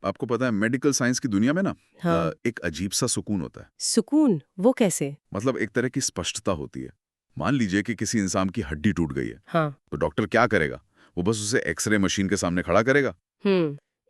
आपको पता है मेडिकल साइंस की दुनिया में ना हाँ। एक अजीब सा सुकून होता है। सुकून वो कैसे? मतलब एक तरह की स्पष्टता होती है। मान लीजिए कि किसी इंसान की हड्डी टूट गई है, हाँ। तो डॉक्टर क्या करेगा? वो बस उसे एक्सरे मशीन के सामने खड़ा करेगा।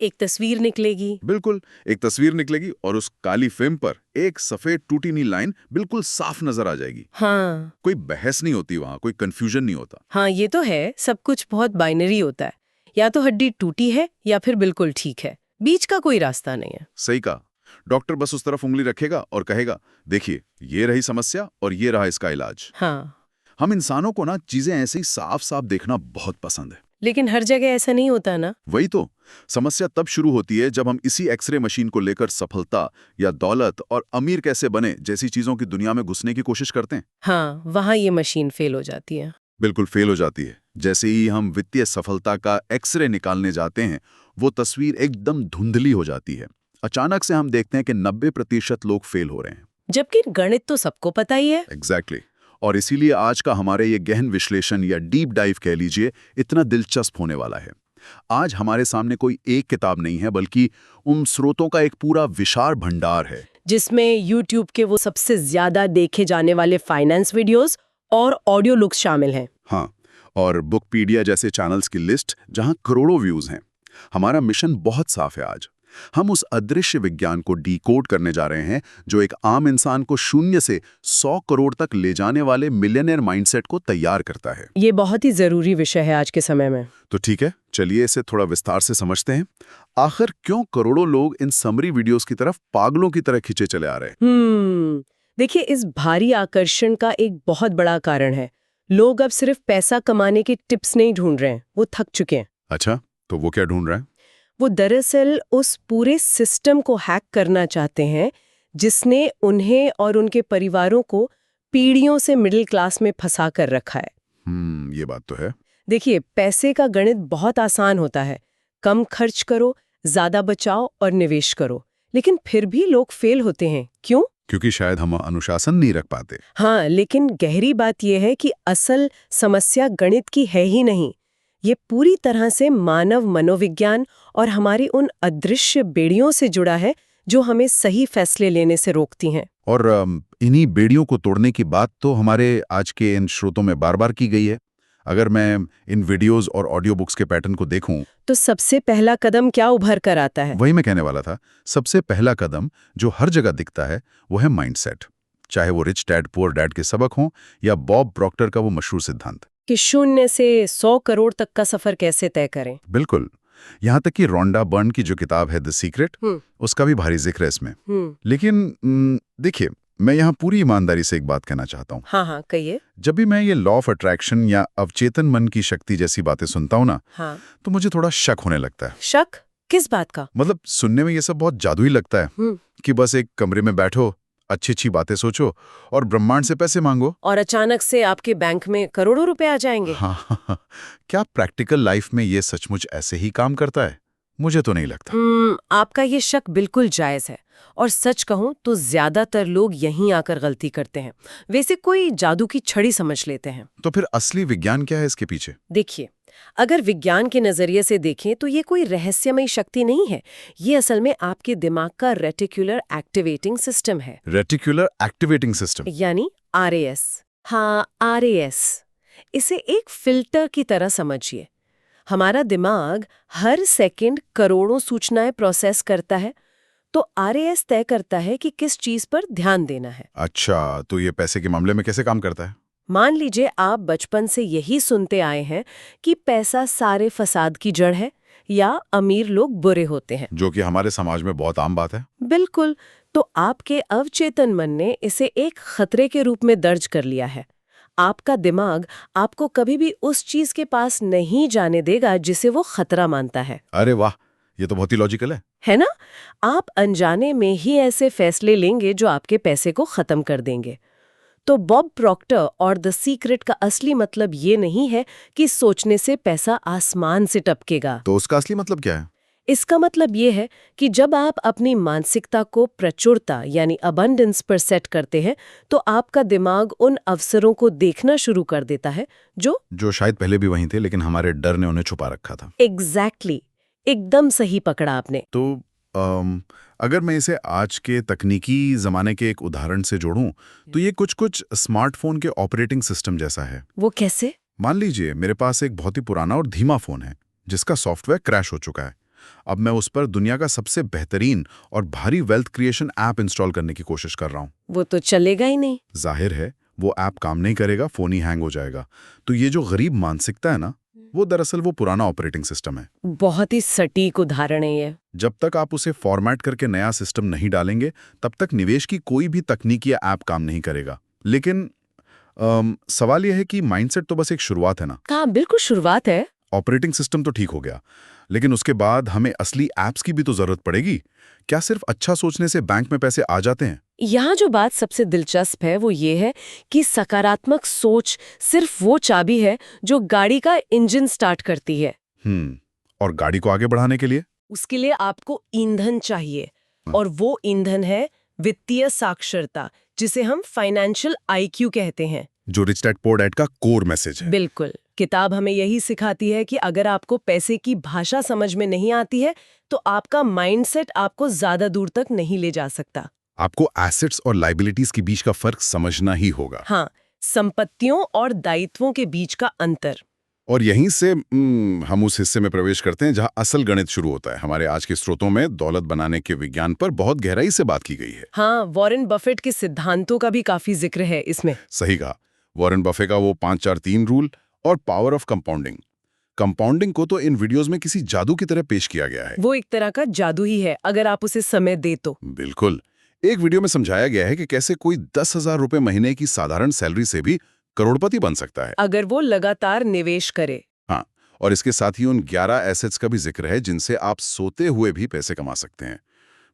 एक तस्वीर निकलेगी। बिल्कुल, एक तस्वीर निकलेगी और उस काली फिल्म पर एक सफेद टूटी हुई लाइन बिल्कुल साफ नजर आ जाएगी। हाँ। कोई बहस नहीं होती वहां, कोई कंफ्यूजन नहीं होता। हाँ, ये तो है। सब कुछ बहुत बाइनरी होता है। या तो हड्डी टूटी है या फिर बिल्कुल ठीक है। बीच का कोई रास्ता नहीं है। सही कहा। डॉक्टर बस उस तरफ उंगली रखेगा और कहेगा, देखिए ये रही समस्या और ये रहा इसका इलाज। हाँ। हम इंसानों को ना चीजें ऐसे ही साफ साफ देखना बहुत पसंद है। लेकिन हर जगह ऐसा नहीं होता ना। वही तो समस्या तब शुरू होती है जब हम इसी एक्सरे मशीन को लेकर सफलता या दौलत और अमीर कैसे बने जैसी चीजों की दुनिया में घुसने की कोशिश करते हैं। हाँ, वहाँ ये मशीन फेल हो जाती है। बिल्कुल फेल हो जाती है। जैसे ही हम वित्तीय सफलता का एक्सरे निकालने जाते हैं, वो तस्वीर एकदम धुंधली हो जाती है। अचानक से हम देखते हैं कि 90% लोग फेल हो रहे हैं। जबकि गणित तो सबको पता ही है। एग्जैक्टली और इसीलिए आज का हमारे ये गहन विश्लेषण या डीप डाइव कह लीजिए इतना दिलचस्प होने वाला है। आज हमारे सामने कोई एक किताब नहीं है, बल्कि उन स्रोतों का एक पूरा विशाल भंडार है, जिसमें YouTube के वो सबसे ज्यादा देखे जाने वाले फाइनेंस वीडियोस और ऑडियो बुक्स शामिल हैं। हाँ, और बुकपीडिया जैसे चैनल्स की लिस्ट जहां करोड़ों व्यूज हैं। हमारा मिशन बहुत साफ है आज। हम उस अदृश्य विज्ञान को डीकोड करने जा रहे हैं जो एक आम इंसान को शून्य से 100 करोड़ तक ले जाने वाले मिलियनेयर माइंडसेट को तैयार करता है। ये बहुत ही जरूरी विषय है आज के समय में। तो ठीक है, चलिए इसे थोड़ा विस्तार से समझते हैं। आखिर क्यों करोड़ों लोग इन समरी वीडियोस की तरफ पागलों की तरह खींचे चले आ रहे हैं? देखिए, इस भारी आकर्षण का एक बहुत बड़ा कारण है। लोग अब सिर्फ पैसा कमाने की टिप्स नहीं ढूंढ रहे हैं, वो थक चुके हैं। अच्छा, तो वो क्या ढूंढ रहा है? वो दरअसल उस पूरे सिस्टम को हैक करना चाहते हैं जिसने उन्हें और उनके परिवारों को पीढ़ियों से मिडिल क्लास में फंसा कर रखा है। ये बात तो है। देखिए, पैसे का गणित बहुत आसान होता है। कम खर्च करो, ज्यादा बचाओ और निवेश करो। लेकिन फिर भी लोग फेल होते हैं। क्यों? क्योंकि शायद हम अनुशासन नहीं रख पाते। हाँ, लेकिन गहरी बात यह है कि असल समस्या गणित की है ही नहीं। ये पूरी तरह से मानव मनोविज्ञान और हमारी उन अदृश्य बेड़ियों से जुड़ा है जो हमें सही फैसले लेने से रोकती हैं। और इन्हीं बेड़ियों को तोड़ने की बात तो हमारे आज के इन स्रोतों में बार-बार की गई है। अगर मैं इन वीडियोस और ऑडियो बुक्स के पैटर्न को देखूं, तो सबसे पहला कदम क्या उभर कर आता है? वही मैं कहने वाला था। सबसे पहला कदम जो हर जगह दिखता है वो है माइंडसेट। चाहे वो रिच डैड पुअर डैड के सबक हों या बॉब प्रॉक्टर का वो मशहूर सिद्धांत कि शून्य से 100 करोड़ तक का सफर कैसे तय करें। बिल्कुल। यहाँ तक कि रोंडा बर्न की जो किताब है द सीक्रेट, उसका भी भारी जिक्र है इसमें। लेकिन देखिए, मैं यहाँ पूरी ईमानदारी से एक बात कहना चाहता हूँ। हाँ हाँ, कहिए। जब भी मैं ये लॉ ऑफ अट्रैक्शन या अवचेतन मन की शक्ति जैसी बातें सुनता हूँ ना, हाँ। तो मुझे थोड़ा शक होने लगता है। शक? किस बात का? मतलब सुनने में ये सब बहुत जादुई लगता है कि बस एक कमरे में बैठो, अच्छी अच्छी बातें सोचो और ब्रह्मांड से पैसे मांगो और अचानक से आपके बैंक में करोड़ों रुपए आ जाएंगे। हाँ, क्या प्रैक्टिकल लाइफ में ये सचमुच ऐसे ही काम करता है? मुझे तो नहीं लगता। आपका ये शक बिल्कुल जायज है। और सच कहूं तो ज्यादातर लोग यहीं आकर गलती करते हैं। वैसे कोई जादू की छड़ी समझ लेते हैं। तो फिर असली विज्ञान क्या है इसके पीछे? देखिए, अगर विज्ञान के नजरिए से देखें तो ये कोई रहस्यमयी शक्ति नहीं है। ये असल में आपके दिमाग का रेटिकुलर एक्टिवेटिंग सिस्टम है। रेटिकुलर एक्टिवेटिंग सिस्टम यानी RAS। हाँ, RAS। इसे एक फिल्टर की तरह समझिए। हमारा दिमाग हर सेकंड करोड़ों सूचनाएं प्रोसेस करता है, तो RAS तय करता है कि किस चीज पर ध्यान देना है। अच्छा, तो ये पैसे के मामले में कैसे काम करता है? मान लीजिए आप बचपन से यही सुनते आए हैं कि पैसा सारे फसाद की जड़ है या अमीर लोग बुरे होते हैं, जो कि हमारे समाज में बहुत आम बात है। बिल्कुल। तो आपके अवचेतन मन ने इसे एक खतरे के रूप में दर्ज कर लिया है। आपका दिमाग आपको कभी भी उस चीज के पास नहीं जाने देगा जिसे वो खतरा मानता है। अरे वाह, ये तो बहुत ही लॉजिकल है ना? आप अनजाने में ही ऐसे फैसले लेंगे जो आपके पैसे को खत्म कर देंगे। तो बॉब प्रॉक्टर और द सीक्रेट का असली मतलब ये नहीं है कि सोचने से पैसा आसमान से टपकेगा। तो उसका असली मतलब क्या है? इसका मतलब ये है कि जब आप अपनी मानसिकता को प्रचुरता यानी अबंडेंस पर सेट करते हैं, तो आपका दिमाग उन अवसरों को देखना शुरू कर देता है जो शायद पहले भी वहीं थे, लेकिन हमारे डर ने उन्हें छुपा रखा था। एग्जैक्टली एकदम सही पकड़ा आपने। तो अगर मैं इसे आज के तकनीकी ज़माने के एक उदाहरण से जोड़ूं, तो ये कुछ स्मार्टफ़ोन के ऑपरेटिंग सिस्टम जैसा है। वो कैसे? मान लीजिए मेरे पास एक बहुत ही पुराना और धीमा फ़ोन है, जिसका सॉफ्टवेयर क्रैश हो चुका है। अब मैं उस पर दुनिया का सबसे बेहतरीन और भारी वेल्थ क्रिएशन ऐप इंस्टॉल करने की कोशिश कर रहा हूँ। वो तो चलेगा ही नहीं। जाहिर है, वो ऐप काम नहीं करेगा, फ़ोन ही हैंग हो जाएगा। तो ये जो गरीब मानसिकता है ना, वो दरअसल वो पुराना ऑपरेटिंग सिस्टम है। बहुत ही सटीक उदाहरण है ये। जब तक आप उसे फॉर्मेट करके नया सिस्टम नहीं डालेंगे, तब तक निवेश की कोई भी तकनीक या ऐप काम नहीं करेगा। लेकिन सवाल यह है कि माइंडसेट तो बस एक शुरुआत है ना। हाँ, बिल्कुल शुरुआत है। ऑपरेटिंग सिस्टम तो ठीक हो गया, लेकिन उसके बाद हमें असली ऐप्स की भी तो जरूरत पड़ेगी। क्या सिर्फ अच्छा सोचने से बैंक में पैसे आ जाते हैं? यहाँ जो बात सबसे दिलचस्प है वो ये है कि सकारात्मक सोच सिर्फ वो चाबी है जो गाड़ी का इंजन स्टार्ट करती है। और गाड़ी को आगे बढ़ाने के लिए? उसके लिए आपको ईंधन चाहिए, और वो ईंधन है वित्तीय साक्षरता, जिसे हम फाइनेंशियल आईक्यू कहते हैं। जो रिच डैड पुअर डैड का कोर मैसेज है। बिल्कुल। किताब हमें यही सिखाती है कि अगर आपको पैसे की भाषा समझ में नहीं आती है, तो आपका माइंडसेट आपको ज्यादा दूर तक नहीं ले जा सकता। आपको एसेट्स और लाइबिलिटीज के बीच का फर्क समझना ही होगा। हाँ, संपत्तियों और दायित्वों के बीच का अंतर। और यहीं से हम उस हिस्से में प्रवेश करते हैं जहां असल गणित शुरू होता है। हमारे आज के स्रोतों में दौलत बनाने के विज्ञान पर बहुत गहराई से बात की गई है। हाँ, वॉरेन बफेट के सिद्धांतों का भी काफी जिक्र है इसमें। सही कहा। वॉरेन बफे का वो 5-4-3 रूल और पावर ऑफ कंपाउंडिंग। कंपाउंडिंग को तो इन वीडियोस में किसी जादू की तरह पेश किया गया है। वो एक तरह का जादू ही है, अगर आप उसे समय दे तो। बिल्कुल। एक वीडियो में समझाया गया है कि कैसे कोई 10,000 रुपए महीने की साधारण सैलरी से भी करोड़पति बन सकता है, अगर वो लगातार निवेश करे। हाँ। और इसके साथ ही उन 11 एसेट्स का भी जिक्र है जिनसे आप सोते हुए भी पैसे कमा सकते हैं।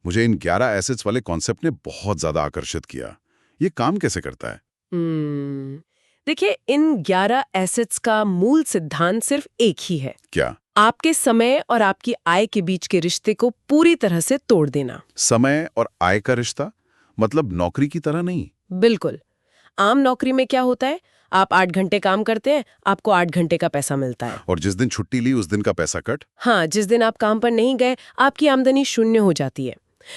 मुझे इन 11 एसेट्स वाले कॉन्सेप्ट ने बहुत ज्यादा आकर्षित किया। ये काम कैसे करता है? देखिए, इन 11 एसेट्स का मूल सिद्धांत सिर्फ एक ही है। क्या? आपके समय और आपकी आय के बीच के रिश्ते को पूरी तरह से तोड़ देना। समय और आय का रिश्ता? मतलब नौकरी की तरह नहीं? बिल्कुल। आम नौकरी में क्या होता है, आप 8 घंटे काम करते हैं, आपको 8 घंटे का पैसा मिलता है। और जिस दिन छुट्टी ली उस दिन का पैसा कट? हाँ, जिस दिन आप काम पर नहीं गए, आपकी आमदनी शून्य हो जाती है।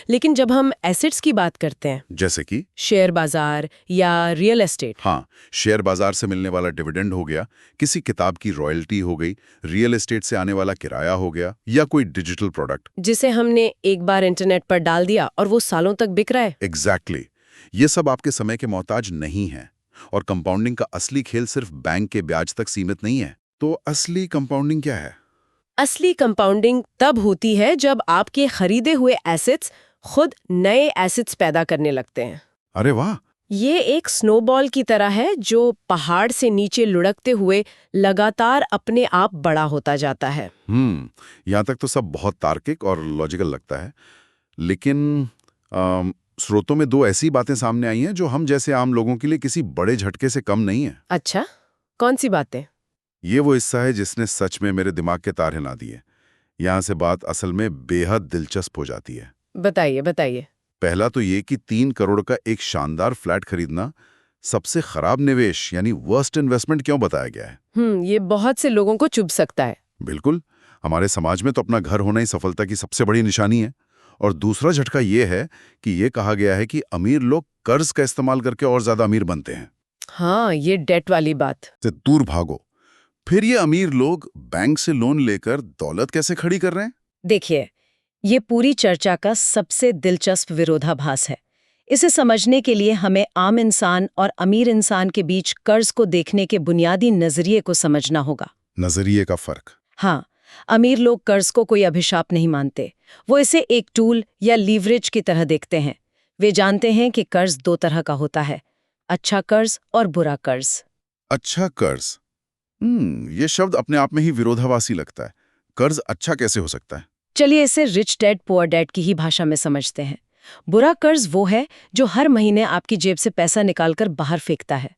लेकिन जब हम एसेट्स की बात करते हैं, जैसे कि शेयर बाजार या रियल एस्टेट। हाँ, शेयर बाजार से मिलने वाला डिविडेंड हो गया, किसी किताब की रॉयल्टी हो गई, रियल एस्टेट से आने वाला किराया हो गया, या कोई डिजिटल प्रोडक्ट जिसे हमने एक बार इंटरनेट पर डाल दिया और वो सालों तक बिक रहा है। एग्जैक्टली। ये सब आपके समय के मोहताज नहीं है। और कंपाउंडिंग का असली खेल सिर्फ बैंक के ब्याज तक सीमित नहीं है। तो असली कंपाउंडिंग क्या है? असली कंपाउंडिंग तब होती है जब आपके खरीदे हुए एसेट्स खुद नए एसेट्स पैदा करने लगते हैं। अरे वाह! ये एक स्नोबॉल की तरह है जो पहाड़ से नीचे लुढ़कते हुए लगातार अपने आप बड़ा होता जाता है। यहाँ तक तो सब बहुत तार्किक और लॉजिकल लगता है। लेकिन स्रोतों में 2 ऐसी बातें सामने आई हैं जो हम जैसे आम लोगों के लिए किसी बड़े झटके से कम नहीं है। अच्छा, कौन सी बातें? ये वो हिस्सा है जिसने सच में मेरे दिमाग के तार हिला दिए। यहाँ से बात असल में बेहद दिलचस्प हो जाती है। बताइए बताइए। पहला तो ये कि 3 करोड़ का एक शानदार फ्लैट खरीदना सबसे खराब निवेश यानी वर्स्ट इन्वेस्टमेंट क्यों बताया गया है? ये बहुत से लोगों को चुभ सकता है। बिल्कुल। हमारे समाज में तो अपना घर होना ही सफलता की सबसे बड़ी निशानी है। और दूसरा झटका ये है कि ये कहा गया है कि अमीर लोग कर्ज का इस्तेमाल करके और ज्यादा अमीर बनते हैं। हाँ, ये डेट वाली बात। से दूर भागो। फिर ये अमीर लोग बैंक से लोन लेकर दौलत कैसे खड़ी कर रहे हैं? देखिए, ये पूरी चर्चा का सबसे दिलचस्प विरोधाभास है। इसे समझने के लिए हमें आम इंसान और अमीर इंसान के बीच कर्ज को देखने के बुनियादी नजरिए को समझना होगा। नजरिए का फर्क? हाँ, अमीर लोग कर्ज को कोई अभिशाप नहीं मानते। वो इसे एक टूल या लीवरेज की तरह देखते हैं। वे जानते हैं कि कर्ज 2 तरह का होता है, अच्छा कर्ज और बुरा कर्ज। अच्छा कर्ज? ये शब्द अपने आप में ही विरोधाभासी लगता है। कर्ज अच्छा कैसे हो सकता है? चलिए इसे रिच डैड पुअर डैड की ही भाषा में समझते हैं। बुरा कर्ज वो है जो हर महीने आपकी जेब से पैसा निकालकर बाहर फेंकता है।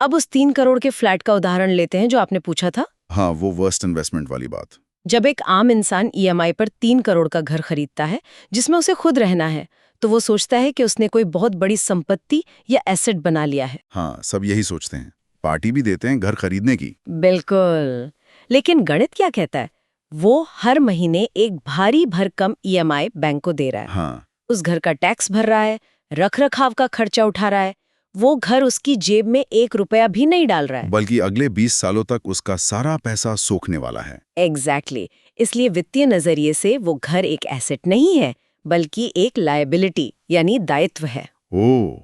अब उस 3 करोड़ के फ्लैट का उदाहरण लेते हैं जो आपने पूछा था। हाँ, वो वर्स्ट इन्वेस्टमेंट वाली बात। जब एक आम इंसान ईएमआई पर 3 करोड़ का घर खरीदता है जिसमें उसे खुद रहना है, तो वो सोचता है कि उसने कोई बहुत बड़ी संपत्ति या एसेट बना लिया है। हाँ, सब यही सोचते हैं। पार्टी भी देते हैं घर खरीदने की। बिल्कुल। लेकिन गणित क्या कहता है? वो हर महीने एक भारी भरकम ईएमआई बैंक को दे रहा है, हाँ, उस घर का टैक्स भर रहा है, रख-रखाव का खर्चा उठा रहा है। वो घर उसकी जेब में 1 रुपया भी नहीं डाल रहा है। बल्कि अगले 20 सालों तक उसका सारा पैसा सोखने वाला है। एग्जैक्टली। इसलिए वित्तीय नजरिए से वो घर एक एसेट नहीं है, बल्कि एक लायबिलिटी यानी दायित्व है। ओह,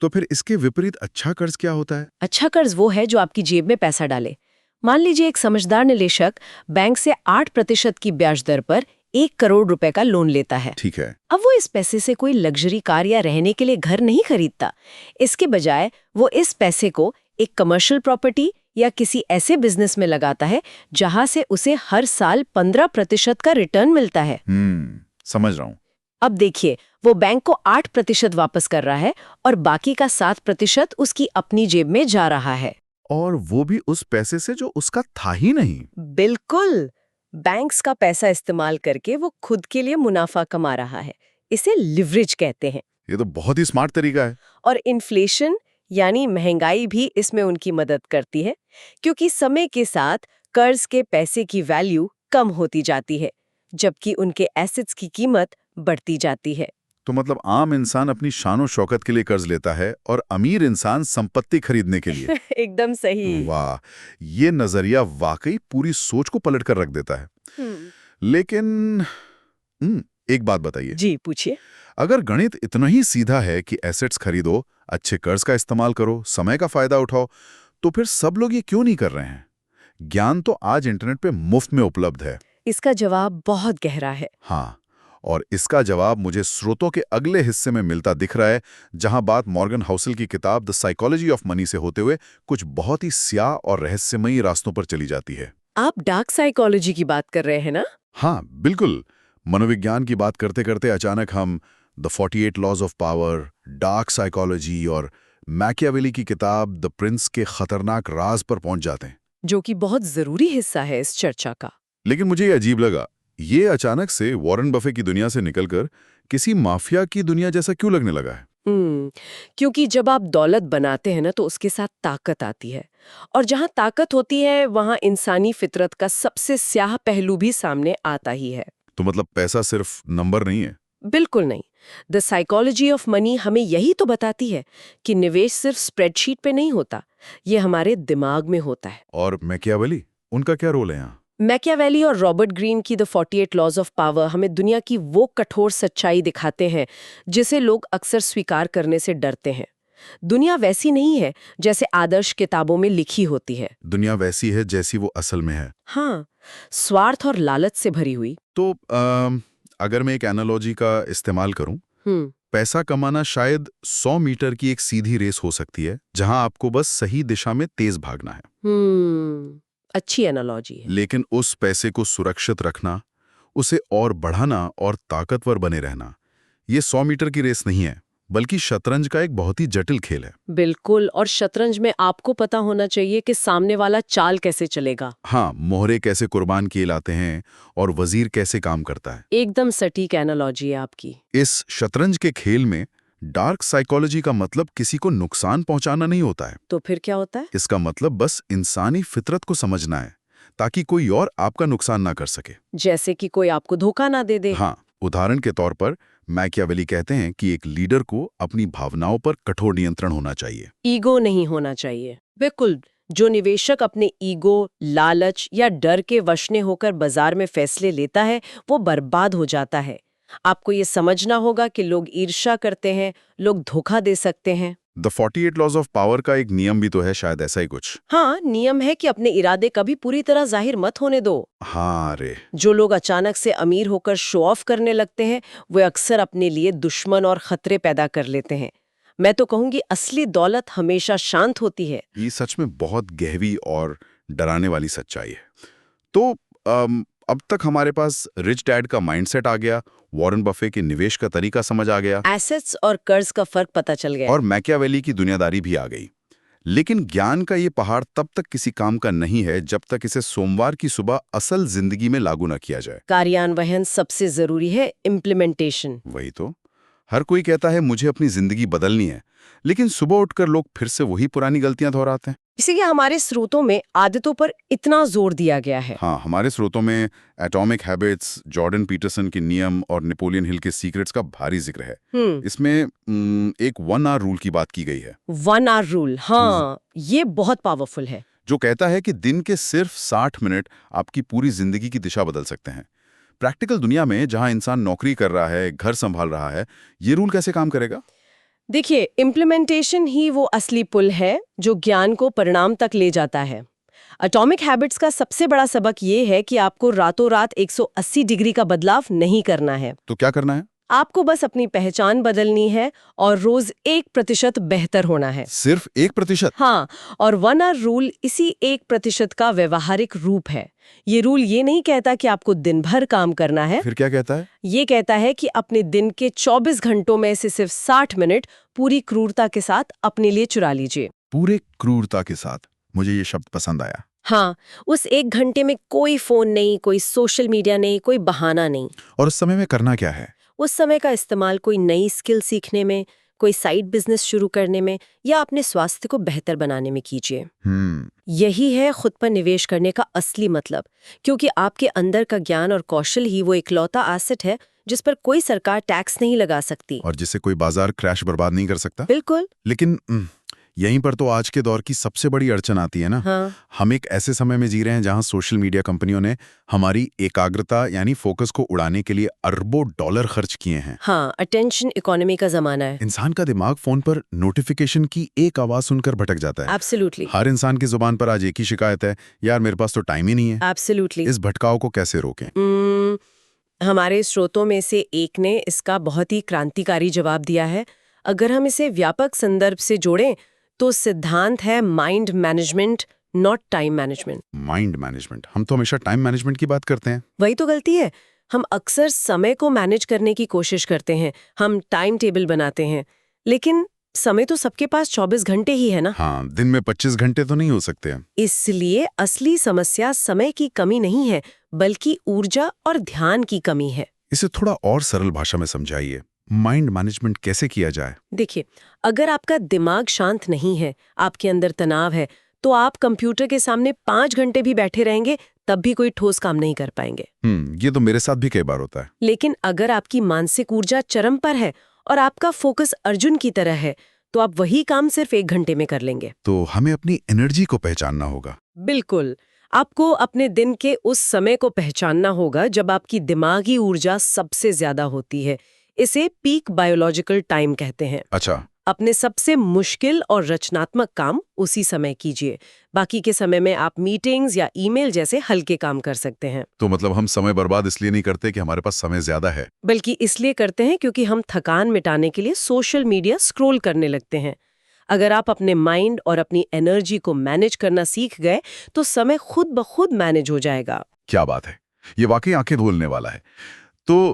तो फिर इसके विपरीत अच्छा कर्ज क्या होता है? अच्छा कर्ज वो है जो आपकी जेब में पैसा डाले। मान लीजिए एक समझदार निवेशक बैंक से 8% की ब्याज दर पर 1 करोड़ रुपए का लोन लेता है। ठीक है। अब वो इस पैसे से कोई लग्जरी कार या रहने के लिए घर नहीं खरीदता। इसके बजाय वो इस पैसे को एक कमर्शियल प्रॉपर्टी या किसी ऐसे बिजनेस में लगाता है जहां से उसे हर साल 15% का रिटर्न मिलता है। समझ रहा हूँ। अब देखिए, वो बैंक को 8% वापस कर रहा है और बाकी का 7% उसकी अपनी जेब में जा रहा है। और वो भी उस पैसे से जो उसका था ही नहीं। बिल्कुल। बैंक्स का पैसा इस्तेमाल करके वो खुद के लिए मुनाफा कमा रहा है। इसे लिवरेज कहते हैं। ये तो बहुत ही स्मार्ट तरीका है। और इन्फ्लेशन यानी महंगाई भी इसमें उनकी मदद करती है, क्योंकि समय के साथ कर्ज के पैसे की वैल्यू कम होती जाती है, जबकि उनके एसेट्स की कीमत बढ़ती जाती है। तो मतलब आम इंसान अपनी शान और शौकत के लिए कर्ज लेता है और अमीर इंसान संपत्ति खरीदने के लिए। एकदम सही। वाह, ये नजरिया वाकई पूरी सोच को पलट कर रख देता है। लेकिन एक बात बताइए। जी पूछिए। अगर गणित इतना ही सीधा है कि एसेट्स खरीदो, अच्छे कर्ज का इस्तेमाल करो, समय का फायदा उठाओ, तो फिर सब लोग ये क्यों नहीं कर रहे हैं? ज्ञान तो आज इंटरनेट पे मुफ्त में उपलब्ध है। इसका जवाब बहुत गहरा है। हाँ, और इसका जवाब मुझे स्रोतों के अगले हिस्से में मिलता दिख रहा है, जहां बात मॉर्गन हाउसल की किताब द साइकोलॉजी ऑफ मनी से होते हुए कुछ बहुत ही स्याह और रहस्यमयी रास्तों पर चली जाती है। आप डार्क साइकोलॉजी की बात कर रहे हैं ना? हाँ, बिल्कुल। मनोविज्ञान की बात करते करते अचानक हम the 48 laws of power, dark psychology और मैकियावेली की किताब द प्रिंस के खतरनाक राज पर पहुंच जाते हैं। जो कि बहुत जरूरी हिस्सा है इस चर्चा का। लेकिन मुझे ये अजीब लगा, ये अचानक से वॉरेन बफे की दुनिया से निकलकर किसी माफिया की दुनिया जैसा क्यों लगने लगा है? क्योंकि जब आप दौलत बनाते हैं ना, तो उसके साथ ताकत आती है, और जहां ताकत होती है वहां इंसानी फितरत का सबसे स्याह पहलू भी सामने आता ही है। तो मतलब पैसा सिर्फ नंबर नहीं है? बिल्कुल नहीं। द साइकोलॉजी ऑफ मनी हमें यही तो बताती है कि निवेश सिर्फ स्प्रेडशीट पे नहीं होता, ये हमारे दिमाग में होता है। और मैकियावेली, उनका क्या रोल है यहाँ? मैकियावेली और रॉबर्ट ग्रीन की द 48 लॉज ऑफ पावर हमें दुनिया की वो कठोर सच्चाई दिखाते हैं जिसे लोग अक्सर स्वीकार करने से डरते हैं। दुनिया वैसी नहीं है जैसे आदर्श किताबों में लिखी होती है। दुनिया वैसी है जैसी वो असल में है। हाँ, स्वार्थ और लालच से भरी हुई। तो अगर मैं एक एनालॉजी का इस्तेमाल करूं, पैसा कमाना शायद 100 मीटर की एक सीधी रेस हो सकती है, जहां आपको बस सही दिशा में तेज भागना है। अच्छी एनालॉजी है। लेकिन उस पैसे को सुरक्षित रखना, उसे और बढ़ाना और ताकतवर बने रहना, ये 100 मीटर की रेस नहीं है, बल्कि शतरंज का एक बहुत ही जटिल खेल है। बिल्कुल, और शतरंज में आपको पता होना चाहिए कि सामने वाला चाल कैसे चलेगा। हाँ, मोहरे कैसे कुर्बान किए लाते हैं और वजीर कैसे काम करता है। एकदम सटीक एनालॉजी है आपकी। इस शतरंज के खेल में डार्क साइकोलॉजी का मतलब किसी को नुकसान पहुंचाना नहीं होता है। तो फिर क्या होता है? इसका मतलब बस इंसानी फितरत को समझना है, ताकि कोई और आपका नुकसान ना कर सके। जैसे कि कोई आपको धोखा ना दे दे। हाँ, उदाहरण के तौर पर मैकियावेली कहते हैं कि एक लीडर को अपनी भावनाओं पर कठोर नियंत्रण होना चाहिए। ईगो नहीं होना चाहिए। बिल्कुल, जो निवेशक अपने ईगो, लालच या डर के वश में होकर बाजार में फैसले लेता है, वो बर्बाद हो जाता है। आपको ये समझना होगा कि लोग ईर्ष्या करते हैं, लोग धोखा दे सकते हैं। द 48 लॉज ऑफ पावर का एक नियम भी तो है, शायद ऐसा ही कुछ। हाँ, नियम है कि अपने इरादे कभी पूरी तरह जाहिर मत होने दो। हाँ रे। जो लोग अचानक से अमीर होकर शो ऑफ करने लगते हैं, वे अक्सर अपने लिए दुश्मन और खतरे पैदा कर लेते हैं। मैं तो कहूंगी असली दौलत हमेशा शांत होती है। ये सच में बहुत गहरी और डराने वाली सच्चाई है। तो अब तक हमारे पास रिच डैड का माइंडसेट आ गया, वॉरेन बफे के निवेश का तरीका समझ आ गया, एसेट्स और कर्ज का फर्क पता चल गया, और मैकियावेली की दुनियादारी भी आ गई। लेकिन ज्ञान का ये पहाड़ तब तक किसी काम का नहीं है जब तक इसे सोमवार की सुबह असल जिंदगी में लागू न किया जाए। कार्यान्वयन सबसे जरूरी है, इम्प्लीमेंटेशन। वही तो, हर कोई कहता है मुझे अपनी जिंदगी बदलनी है, लेकिन सुबह उठकर लोग फिर से वही पुरानी गलतियां दोहराते हैं। इसीलिए हमारे स्रोतों में आदतों पर इतना जोर दिया गया है। हाँ, हमारे स्रोतों में एटॉमिक हैबिट्स, जॉर्डन पीटरसन के नियम और नेपोलियन हिल के सीक्रेट्स का भारी जिक्र है। इसमें एक 1 आवर रूल की बात की गई है। 1 आवर रूल, हाँ, ये बहुत पावरफुल है। जो कहता है कि दिन के सिर्फ 60 मिनट आपकी पूरी जिंदगी की दिशा बदल सकते हैं। प्रैक्टिकल दुनिया में जहां इंसान नौकरी कर रहा है, घर संभाल रहा है, ये रूल कैसे काम करेगा? देखिए, इम्प्लीमेंटेशन ही वो असली पुल है जो ज्ञान को परिणाम तक ले जाता है। एटॉमिक हैबिट्स का सबसे बड़ा सबक ये है कि आपको रातों रात 180 डिग्री का बदलाव नहीं करना है। तो क्या करना है? आपको बस अपनी पहचान बदलनी है और रोज 1% बेहतर होना है। सिर्फ 1%? हाँ, और 1 आवर रूल इसी 1% का व्यवहारिक रूप है। ये रूल ये नहीं कहता कि आपको दिन भर काम करना है। फिर क्या कहता है? ये कहता है कि अपने दिन के 24 घंटों में से सिर्फ 60 मिनट पूरी क्रूरता के साथ अपने लिए चुरा लीजिए। पूरे क्रूरता के साथ। मुझे ये शब्द पसंद आया। हाँ, उस 1 घंटे में कोई फोन नहीं, कोई सोशल मीडिया नहीं, कोई बहाना नहीं। और उस समय में करना क्या है? उस समय का इस्तेमाल कोई नई स्किल सीखने में, कोई साइड बिजनेस शुरू करने में या अपने स्वास्थ्य को बेहतर बनाने में कीजिए। यही है खुद पर निवेश करने का असली मतलब, क्योंकि आपके अंदर का ज्ञान और कौशल ही वो इकलौता एसेट है जिस पर कोई सरकार टैक्स नहीं लगा सकती और जिसे कोई बाजार क्रैश बर्बाद नहीं कर सकता। बिल्कुल। लेकिन यहीं पर तो आज के दौर की सबसे बड़ी अड़चन आती है ना। हाँ। हम एक ऐसे समय में जी रहे हैं जहां सोशल मीडिया कंपनियों ने हमारी एकाग्रता यानी फोकस को उड़ाने के लिए अरबों डॉलर खर्च किए हैं। हाँ, अटेंशन इकोनॉमी का जमाना है। इंसान का दिमाग फोन पर नोटिफिकेशन की एक आवाज सुनकर भटक जाता है। एब्सोल्युटली। हर इंसान की जुबान पर आज एक ही शिकायत है, यार मेरे पास तो टाइम ही नहीं है। एब्सोल्युटली। इस भटकाव को कैसे रोकें? हमारे स्रोतों में से एक ने इसका बहुत ही क्रांतिकारी जवाब दिया है। अगर हम इसे व्यापक संदर्भ से जोड़ें तो सिद्धांत है mind management, not time management. Mind management? हम तो हमेशा टाइम मैनेजमेंट की बात करते हैं। वही तो गलती है। हम अक्सर समय को मैनेज करने की कोशिश करते हैं, हम टाइम टेबल बनाते हैं, लेकिन समय तो सबके पास 24 घंटे ही है ना। हाँ, दिन में 25 घंटे तो नहीं हो सकते हैं। इसलिए असली समस्या समय की कमी नहीं है, बल्कि ऊर्जा और ध्यान की कमी है। इसे थोड़ा और सरल भाषा में समझाइए। माइंड मैनेजमेंट कैसे किया जाए? देखिए, अगर आपका दिमाग शांत नहीं है, आपके अंदर तनाव है, तो आप कंप्यूटर के सामने 5 घंटे भी बैठे रहेंगे तब भी कोई ठोस काम नहीं कर पाएंगे। ये तो मेरे साथ भी कई बार होता है। लेकिन अगर आपकी मानसिक ऊर्जा चरम पर है और आपका फोकस अर्जुन की तरह है, तो आप वही काम सिर्फ 1 घंटे में कर लेंगे। तो हमें अपनी एनर्जी को पहचानना होगा। बिल्कुल। आपको अपने दिन के उस समय को पहचानना होगा जब आपकी दिमागी ऊर्जा सबसे ज्यादा होती है। इसे पीक बायोलॉजिकल टाइम कहते हैं। अच्छा। अपने सबसे मुश्किल और रचनात्मक काम उसी समय कीजिए। बाकी के समय में आप मीटिंग्स या ईमेल जैसे हल्के काम कर सकते हैं। तो मतलब हम समय बर्बाद इसलिए नहीं करते कि हमारे पास समय ज्यादा है, बल्कि इसलिए करते हैं क्योंकि हम थकान मिटाने के लिए सोशल मीडिया स्क्रॉल करने लगते हैं। अगर आप अपने माइंड और अपनी एनर्जी को मैनेज करना सीख गए तो समय खुद ब खुद मैनेज हो जाएगा। क्या बात है, ये वाकई आंखें खोलने वाला है। तो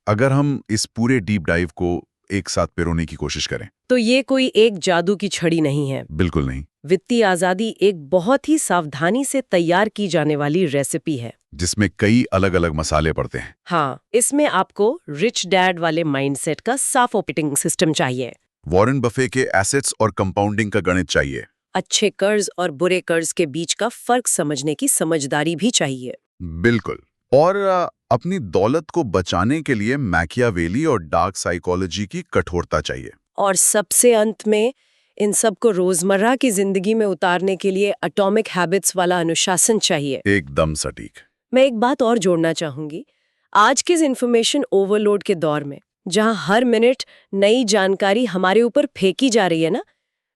अगर हम इस पूरे डीप डाइव को एक साथ पिरोने की कोशिश करें तो ये कोई एक जादू की छड़ी नहीं है। बिल्कुल नहीं। वित्तीय आजादी एक बहुत ही सावधानी से तैयार की जाने वाली रेसिपी है जिसमें कई अलग अलग मसाले पड़ते हैं। हाँ, इसमें आपको रिच डैड वाले माइंडसेट का साफ ऑपरेटिंग सिस्टम चाहिए, वॉरेन बफे के एसेट्स और कंपाउंडिंग का गणित चाहिए, अच्छे कर्ज और बुरे कर्ज के बीच का फर्क समझने की समझदारी भी चाहिए। बिल्कुल। और अपनी दौलत को बचाने के लिए मैकियावेली और डार्क साइकोलॉजी की कठोरता चाहिए। और सबसे अंत में इन सब को रोजमर्रा की जिंदगी में उतारने के लिए एटॉमिक हैबिट्स वाला अनुशासन चाहिए। एकदम सटीक। मैं एक बात और जोड़ना चाहूंगी। आज के इस इंफॉर्मेशन ओवरलोड के दौर में, जहां हर मिनट नई जानकारी हमारे ऊपर फेंकी जा रही है ना,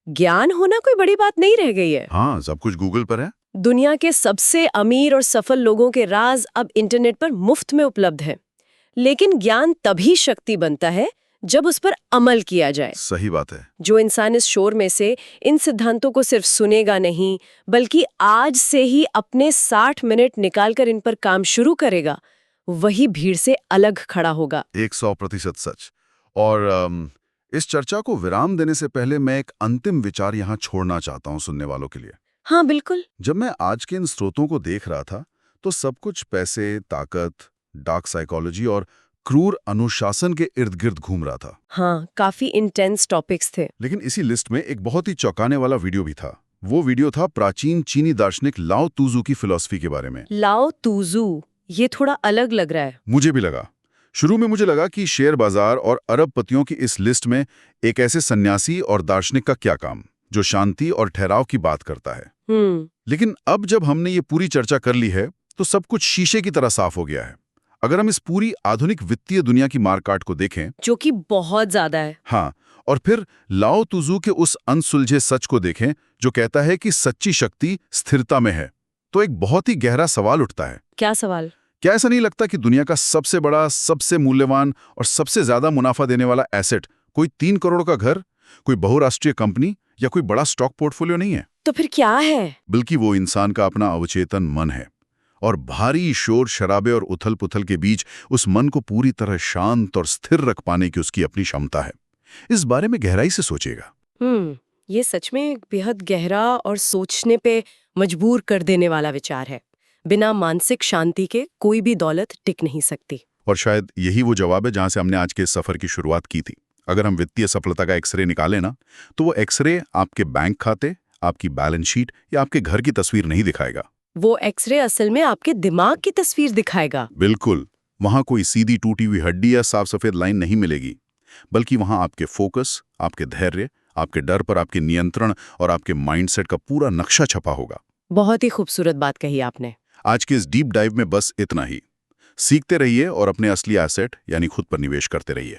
ज्ञान होना कोई बड़ी बात नहीं रह गई है। हाँ, सब कुछ गूगल पर है। दुनिया के सबसे अमीर और सफल लोगों के राज अब इंटरनेट पर मुफ्त में उपलब्ध है। लेकिन ज्ञान तभी शक्ति बनता है जब उस पर अमल किया जाए। सही बात है। जो इंसान इस शोर में से इन सिद्धांतों को सिर्फ सुनेगा नहीं, बल्कि आज से ही अपने 60 मिनट निकालकर इन पर काम शुरू करेगा, वही भीड़ से अलग खड़ा होगा। 100% सच। और इस चर्चा को विराम देने से पहले मैं एक अंतिम विचार यहाँ छोड़ना चाहता हूँ सुनने वालों के लिए। हाँ, बिल्कुल। जब मैं आज के इन स्रोतों को देख रहा था तो सब कुछ पैसे, ताकत, डार्क साइकोलॉजी और क्रूर अनुशासन के इर्द गिर्द घूम रहा था। हाँ, काफी इंटेंस टॉपिक्स थे। लेकिन इसी लिस्ट में एक बहुत ही चौंकाने वाला वीडियो भी था। वो वीडियो था प्राचीन चीनी दार्शनिक लाओ तुजू की फिलॉसफी के बारे में। लाओ तुजू, ये थोड़ा अलग लग रहा है। मुझे भी लगा। शुरू में मुझे लगा कि शेयर बाजार और अरबपतियों की इस लिस्ट में एक ऐसे सन्यासी और दार्शनिक का क्या काम, जो शांति और ठहराव की बात करता है। लेकिन अब जब हमने ये पूरी चर्चा कर ली है, तो सब कुछ शीशे की तरह साफ हो गया है। अगर हम इस पूरी आधुनिक वित्तीय दुनिया की मारकाट को देखें, जो कि बहुत ज्यादा है। हाँ, और फिर लाओ तुजू के उस अनसुलझे सच को देखें जो कहता है कि सच्ची शक्ति स्थिरता में है, तो एक बहुत ही गहरा सवाल उठता है। क्या सवाल? क्या ऐसा नहीं लगता कि दुनिया का सबसे बड़ा, सबसे मूल्यवान और सबसे ज्यादा मुनाफा देने वाला एसेट कोई 3 करोड़ का घर, कोई बहुराष्ट्रीय कंपनी या कोई बड़ा स्टॉक पोर्टफोलियो नहीं है? तो फिर क्या है? बल्कि वो इंसान का अपना अवचेतन मन है। और भारी शोर शराबे और उथल पुथल के बीच उस मन को पूरी तरह शांत और स्थिर रख पाने की उसकी अपनी क्षमता है। इस बारे में गहराई से सोचेगा। ये सच में एक बेहद गहरा और सोचने पे मजबूर कर देने वाला विचार है। बिना मानसिक शांति के कोई भी दौलत टिक नहीं सकती। और शायद यही वो जवाब है जहां से हमने आज के इस सफर की शुरुआत की थी। अगर हम वित्तीय सफलता का एक्सरे निकालें ना, तो वो एक्सरे आपके बैंक खाते, आपकी बैलेंस शीट या आपके घर की तस्वीर नहीं दिखाएगा। वो एक्सरे असल में आपके दिमाग की तस्वीर दिखाएगा। बिल्कुल। वहां कोई सीधी टूटी हुई हड्डी या साफ सफेद लाइन नहीं मिलेगी, बल्कि वहां आपके फोकस, आपके धैर्य, आपके डर पर आपके नियंत्रण और आपके माइंडसेट का पूरा नक्शा छपा होगा। बहुत ही खूबसूरत बात कही आपने। आज के इस डीप डाइव में बस इतना ही। सीखते रहिए और अपने असली एसेट यानी खुद पर निवेश करते रहिए।